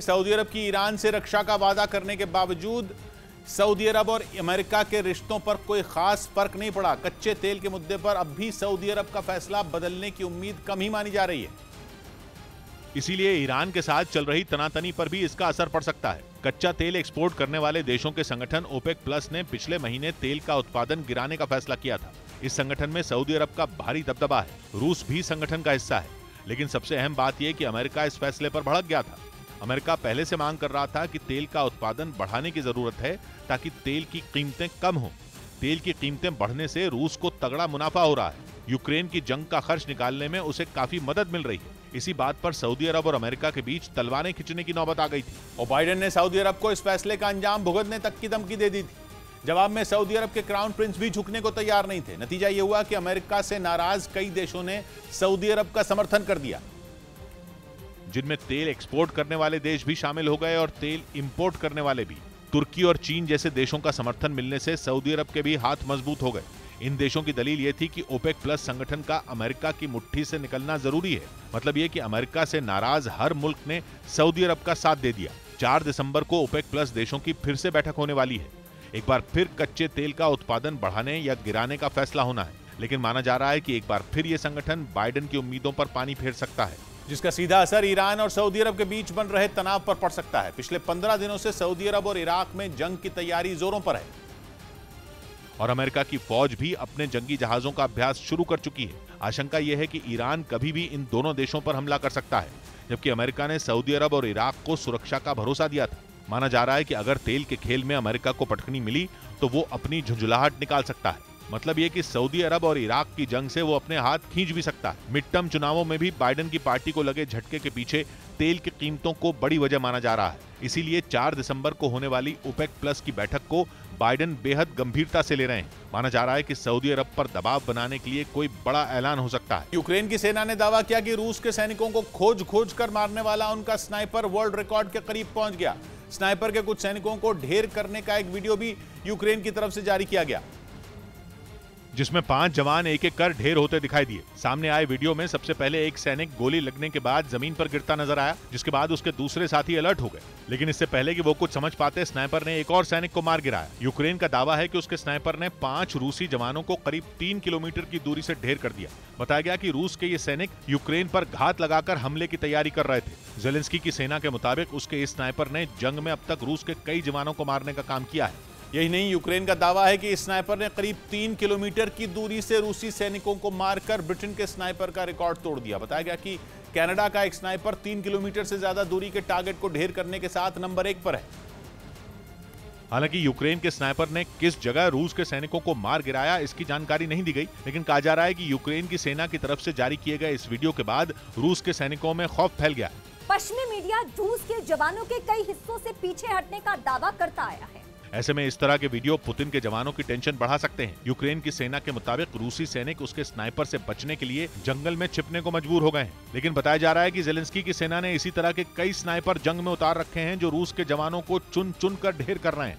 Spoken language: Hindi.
सऊदी अरब की ईरान से रक्षा का वादा करने के बावजूद सऊदी अरब और अमेरिका के रिश्तों पर कोई खास फर्क नहीं पड़ा। कच्चे तेल के मुद्दे पर अब भी सऊदी अरब का फैसला बदलने की उम्मीद कम ही मानी जा रही है। इसीलिए ईरान के साथ चल रही तनातनी पर भी इसका असर पड़ सकता है। कच्चा तेल एक्सपोर्ट करने वाले देशों के संगठन ओपेक प्लस ने पिछले महीने तेल का उत्पादन गिराने का फैसला किया था। इस संगठन में सऊदी अरब का भारी दबदबा है। रूस भी संगठन का हिस्सा है, लेकिन सबसे अहम बात यह कि अमेरिका इस फैसले पर भड़क गया था। अमेरिका पहले से मांग कर रहा था कि तेल का उत्पादन बढ़ाने की जरूरत है ताकि तेल की कीमतें कम हो। तेल की कीमतें बढ़ने से रूस को तगड़ा मुनाफा हो रहा है। यूक्रेन की जंग का खर्च निकालने में उसे काफी मदद मिल रही है। इसी बात पर सऊदी अरब और अमेरिका के बीच तलवारें खींचने की नौबत आ गई थी और बाइडेन ने सऊदी अरब को इस फैसले का अंजाम भुगतने तक की धमकी दे दी थी। जवाब में सऊदी अरब के क्राउन प्रिंस भी झुकने को तैयार नहीं थे। नतीजा यह हुआ कि अमेरिका से नाराज कई देशों ने सऊदी अरब का समर्थन कर दिया, जिनमें तेल एक्सपोर्ट करने वाले देश भी शामिल हो गए और तेल इंपोर्ट करने वाले भी। तुर्की और चीन जैसे देशों का समर्थन मिलने से सऊदी अरब के भी हाथ मजबूत हो गए। इन देशों की दलील ये थी कि ओपेक प्लस संगठन का अमेरिका की मुट्ठी से निकलना जरूरी है। मतलब ये कि अमेरिका से नाराज हर मुल्क ने सऊदी अरब का साथ दे दिया। 4 दिसंबर को ओपेक प्लस देशों की फिर से बैठक होने वाली है। एक बार फिर कच्चे तेल का उत्पादन बढ़ाने या गिराने का फैसला होना है, लेकिन माना जा रहा है कि एक बार फिर ये संगठन बाइडेन की उम्मीदों पर पानी फेर सकता है, जिसका सीधा असर ईरान और सऊदी अरब के बीच बन रहे तनाव पर पड़ सकता है। पिछले 15 दिनों से सऊदी अरब और इराक में जंग की तैयारी जोरों पर है और अमेरिका की फौज भी अपने जंगी जहाजों का अभ्यास शुरू कर चुकी है। आशंका यह है कि ईरान कभी भी इन दोनों देशों पर हमला कर सकता है, जबकि अमेरिका ने सऊदी अरब और इराक को सुरक्षा का भरोसा दिया था। माना जा रहा है कि अगर तेल के खेल में अमेरिका को पटखनी मिली तो वो अपनी झुंझुलाहट निकाल सकता है। मतलब ये कि सऊदी अरब और इराक की जंग से वो अपने हाथ खींच भी सकता है। मिड टर्म चुनावों में भी बाइडेन की पार्टी को लगे झटके के पीछे तेल की कीमतों को बड़ी वजह माना जा रहा है। इसीलिए 4 दिसंबर को होने वाली ओपेक प्लस की बैठक को बाइडेन बेहद गंभीरता से ले रहे हैं। माना जा रहा है कि सऊदी अरब पर दबाव बनाने के लिए कोई बड़ा ऐलान हो सकता है। यूक्रेन की सेना ने दावा किया कि रूस के सैनिकों को खोज कर मारने वाला उनका स्नाइपर वर्ल्ड रिकॉर्ड के करीब पहुंच गया। स्नाइपर के कुछ सैनिकों को ढेर करने का एक वीडियो भी यूक्रेन की तरफ से जारी किया गया, जिसमें 5 जवान एक एक कर ढेर होते दिखाई दिए। सामने आए वीडियो में सबसे पहले एक सैनिक गोली लगने के बाद जमीन पर गिरता नजर आया, जिसके बाद उसके दूसरे साथी अलर्ट हो गए। लेकिन इससे पहले कि वो कुछ समझ पाते, स्नाइपर ने एक और सैनिक को मार गिराया। यूक्रेन का दावा है कि उसके स्नाइपर ने 5 रूसी जवानों को करीब 3 किलोमीटर की दूरी से ढेर कर दिया। बताया गया कि रूस के ये सैनिक यूक्रेन पर घात लगाकर हमले की तैयारी कर रहे थे। जेलेंस्की की सेना के मुताबिक उसके इस स्नाइपर ने जंग में अब तक रूस के कई जवानों को मारने का काम किया है। यही नहीं, यूक्रेन का दावा है कि इस स्नाइपर ने करीब 3 किलोमीटर की दूरी से रूसी सैनिकों को मारकर ब्रिटेन के स्नाइपर का रिकॉर्ड तोड़ दिया। बताया गया कि कनाडा का एक स्नाइपर 3 किलोमीटर से ज्यादा दूरी के टारगेट को ढेर करने के साथ नंबर 1 पर है। हालांकि यूक्रेन के स्नाइपर ने किस जगह रूस के सैनिकों को मार गिराया, इसकी जानकारी नहीं दी गई, लेकिन कहा जा रहा है कि यूक्रेन की सेना की तरफ से जारी किए गए इस वीडियो के बाद रूस के सैनिकों में खौफ फैल गया। पश्चिमी मीडिया रूस के जवानों के कई हिस्सों से पीछे हटने का दावा करता आया है। ऐसे में इस तरह के वीडियो पुतिन के जवानों की टेंशन बढ़ा सकते हैं। यूक्रेन की सेना के मुताबिक रूसी सैनिक उसके स्नाइपर से बचने के लिए जंगल में छिपने को मजबूर हो गए हैं। लेकिन बताया जा रहा है कि जेलेंस्की की सेना ने इसी तरह के कई स्नाइपर जंग में उतार रखे हैं, जो रूस के जवानों को चुन चुन कर ढेर कर रहे हैं।